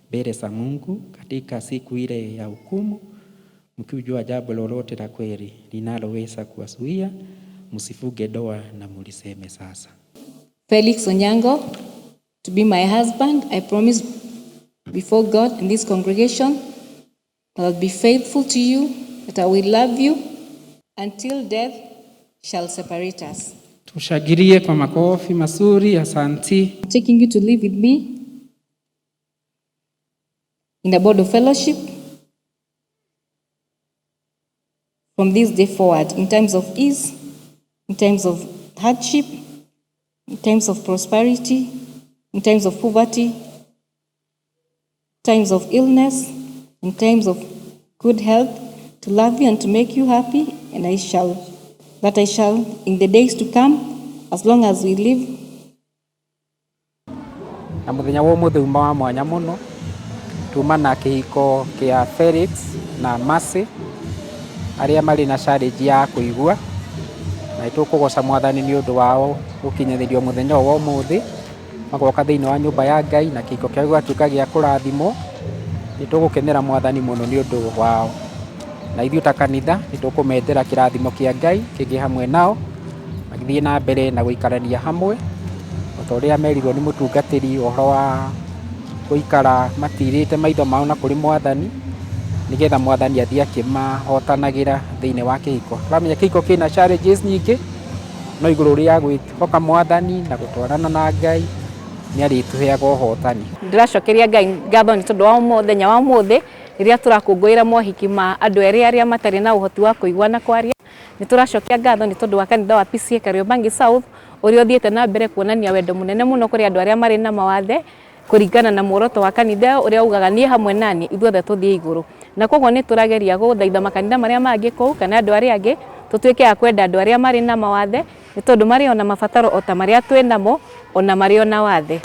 Mbele za Mungu katika siku ile ya hukumu, mkijua jambo lolote la kweli linaloweza kuwazuia, msifunge ndoa na muliseme sasa. Felix Onyango, to be my husband, I promise before God and this congregation that I'll be faithful to you, that I will love you until death shall separate us. Tushangilie kwa makofi mazuri. Asante. Taking you to live with me in the board of fellowship from this day forward, in times of ease, in times of hardship, in times of prosperity, in times of poverty, times of illness, in times of good health, to love you and to make you happy, and I shall in the days to come, as long as we live. Na muthenya wa umuthi uma wa mwanya muno tuma na kihiko kia Felix na Mercy aria mari na challenge ya kuigua, na itukugoca mwathani ni undu wao gukinyithirio muthenya wa umuthi magoka thiini wa nyumba ya Ngai na kihiko kia gwatuka gia kurathimo. Nitugukenera mwathani muno ni undu wao, na ithuĩ ta kanitha nitukumendera kirathimo kia Ngai kingi hamwe nao magithie na mbere na guikarania hamwe o uria merirwo ni mutungatiri ohoro wa guikara matirite maitho mao na kuri mwathani, nigetha mwathani athie akimahotanagira thiini wa kihiko. Turamenya kihiko kina challenges nyingi, no iguru ria gwĩhoka mwathani na gutwarana na Ngai ni arituheaga uhotani. Ndiracokeria Ngai ngatho ni tondu wa muthenya wa umuthi riria turakungũĩra mohiki ma andu eri aria matari na uhoti wa kuigua na kwaria. Ni turacokia ngatho ni tondu wa kanitha wa PCA Kariobangi South uria uthiĩte na mbere kuonania wendo munene muno kuri andu aria mari na mawathe kuringana na muoroto wa kanitha uria ugaga nie hamwe nani ithuothe tuthie iguru. Na koguo ni turageria guthaitha makanitha maria mangi kuu kana andu aria angi tutuike ya kwenda andu aria mari na mawathe ni tondu mari ona mabataro o ta maria twinamo ona mari ona wathe.